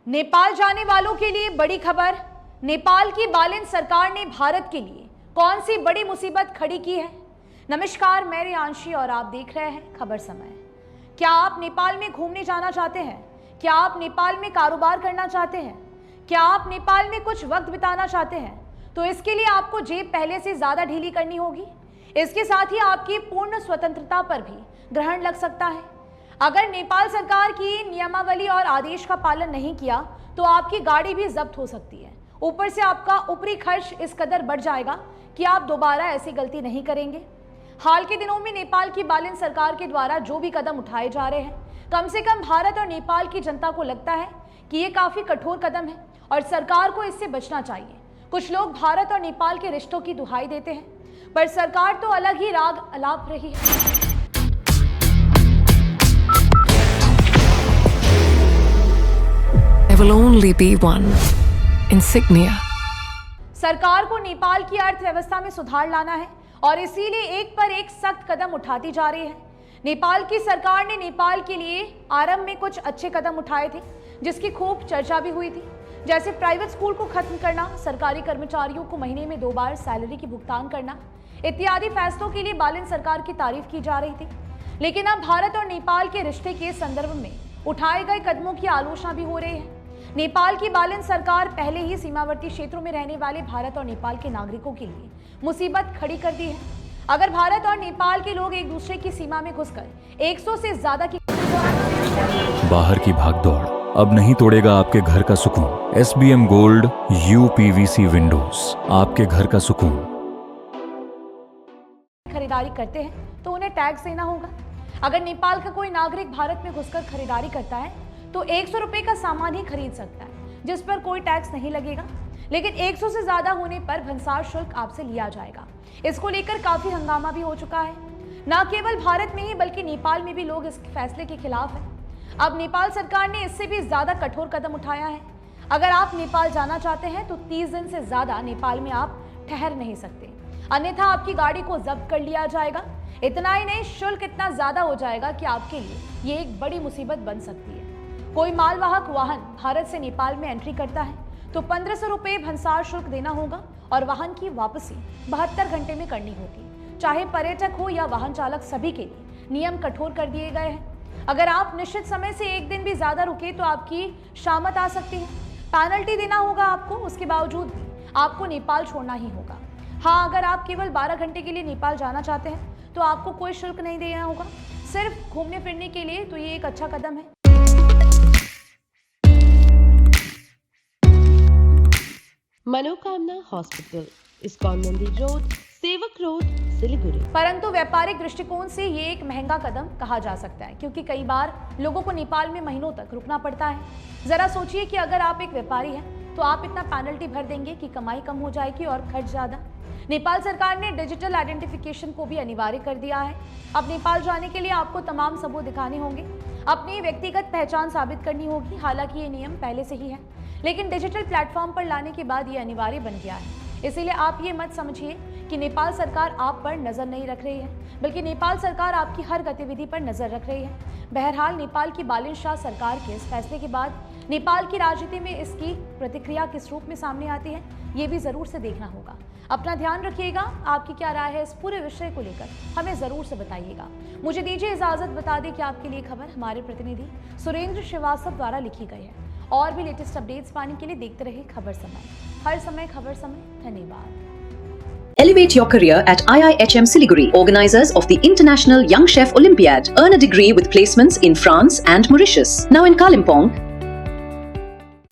नेपाल जाने वालों के लिए बड़ी खबर। नेपाल की बालिन सरकार ने भारत के लिए कौन सी बड़ी मुसीबत खड़ी की है। नमस्कार, मैं रियांशी और आप देख रहे हैं खबर समय। क्या आप नेपाल में घूमने जाना चाहते हैं? क्या आप नेपाल में कारोबार करना चाहते हैं? क्या आप नेपाल में कुछ वक्त बिताना चाहते हैं? तो इसके लिए आपको जेब पहले से ज्यादा ढीली करनी होगी। इसके साथ ही आपकी पूर्ण स्वतंत्रता पर भी ग्रहण लग सकता है। अगर नेपाल सरकार की नियमावली और आदेश का पालन नहीं किया तो आपकी गाड़ी भी जब्त हो सकती है। ऊपर से आपका ऊपरी खर्च इस कदर बढ़ जाएगा कि आप दोबारा ऐसी गलती नहीं करेंगे। हाल के दिनों में नेपाल की बालिन सरकार के द्वारा जो भी कदम उठाए जा रहे हैं, कम से कम भारत और नेपाल की जनता को लगता है कि ये काफी कठोर कदम है और सरकार को इससे बचना चाहिए। कुछ लोग भारत और नेपाल के रिश्तों की दुहाई देते हैं, पर सरकार तो अलग ही राग अलाप रही है। There will only be one insignia. सरकार को नेपाल की अर्थव्यवस्था में सुधार लाना है और इसीलिए एक पर एक सख्त कदम उठाती जा रही है। नेपाल की सरकार ने नेपाल के लिए आरंभ में कुछ अच्छे कदम उठाए थे, जिसकी खूब चर्चा भी हुई थी, जैसे प्राइवेट स्कूल को खत्म करना, सरकारी कर्मचारियों को महीने में 2 बार सैलरी की भुगतान करना इत्यादि फैसलों के लिए बालिन सरकार की तारीफ की जा रही थी। लेकिन अब भारत और नेपाल के रिश्ते के संदर्भ में उठाए गए कदमों की आलोचना भी हो रही है। नेपाल की बालिन सरकार पहले ही सीमावर्ती क्षेत्रों में रहने वाले भारत और नेपाल के नागरिकों के लिए मुसीबत खड़ी कर दी है। अगर भारत और नेपाल के लोग एक दूसरे की सीमा में घुसकर 100 से ज्यादा की बाहर की भागदौड़ अब नहीं तोड़ेगा आपके घर का सुकून। SBM गोल्ड UPVC विंडोज, आपके घर का सुकून। खरीदारी करते हैं तो उन्हें टैक्स देना होगा। अगर नेपाल का कोई नागरिक भारत में घुसकर खरीदारी करता है तो 100 रुपए का सामान ही खरीद सकता है, जिस पर कोई टैक्स नहीं लगेगा। लेकिन 100 से ज्यादा होने पर भंसार शुल्क आपसे लिया जाएगा। इसको लेकर काफी हंगामा भी हो चुका है। न केवल भारत में ही बल्कि नेपाल में भी लोग इस फैसले के खिलाफ हैं। अब नेपाल सरकार ने इससे भी ज्यादा कठोर कदम उठाया है। अगर आप नेपाल जाना चाहते हैं तो 30 दिन से ज्यादा नेपाल में आप ठहर नहीं सकते, अन्यथा आपकी गाड़ी को जब्त कर लिया जाएगा। इतना ही नहीं, शुल्क इतना ज्यादा हो जाएगा कि आपके लिए ये एक बड़ी मुसीबत बन सकती है। कोई मालवाहक वाहन भारत से नेपाल में एंट्री करता है तो 1500 रुपये भंसार शुल्क देना होगा और वाहन की वापसी 72 घंटे में करनी होगी। चाहे पर्यटक हो या वाहन चालक, सभी के लिए नियम कठोर कर दिए गए हैं। अगर आप निश्चित समय से एक दिन भी ज्यादा रुके तो आपकी शामत आ सकती है। पेनल्टी देना होगा आपको, उसके बावजूद भी आपको नेपाल छोड़ना ही होगा। हाँ, अगर आप केवल 12 घंटे के लिए नेपाल जाना चाहते हैं तो आपको कोई शुल्क नहीं देना होगा, सिर्फ घूमने फिरने के लिए। तो ये एक अच्छा कदम है। मनोकामना हॉस्पिटल, इस्कॉन मंदिर रोड, सेवक रोड, सिलीगुड़ी। परंतु व्यापारिक दृष्टिकोण से ये एक महंगा कदम कहा जा सकता है, क्योंकि कई बार लोगों को नेपाल में महीनों तक रुकना पड़ता है। जरा सोचिए कि अगर आप एक व्यापारी हैं तो आप इतना पेनल्टी भर देंगे कि कमाई कम हो जाएगी और खर्च ज्यादा। नेपाल सरकार ने डिजिटल आइडेंटिफिकेशन को भी अनिवार्य कर दिया है। अब नेपाल जाने के लिए आपको तमाम सबूत दिखाने होंगे, अपनी व्यक्तिगत पहचान साबित करनी होगी। हालांकि ये नियम पहले से ही है, लेकिन डिजिटल प्लेटफॉर्म पर लाने के बाद ये अनिवार्य बन गया है। इसीलिए आप ये मत समझिए कि नेपाल सरकार आप पर नजर नहीं रख रही है, बल्कि नेपाल सरकार आपकी हर गतिविधि पर नजर रख रही है। बहरहाल, नेपाल की बालिन शाह सरकार के इस फैसले के बाद नेपाल की राजनीति में इसकी प्रतिक्रिया किस रूप में सामने आती है, ये भी जरूर से देखना होगा। अपना ध्यान रखिएगा। आपकी क्या राय है इस पूरे विषय को लेकर, हमें जरूर से बताइएगा। मुझे दीजिए इजाजत, बता दें कि आपके लिए खबर हमारे प्रतिनिधि सुरेंद्र श्रीवास्तव द्वारा लिखी गई है। और भी लेटेस्ट अपडेट्स पाने के लिए देखते रहे खबर समय। हर समय खबर समय। धन्यवाद। Elevate your career at IIHM Siliguri, organizers of the International Young Chef Olympiad. Earn a degree with placements in France and Mauritius. Now in Kalimpong,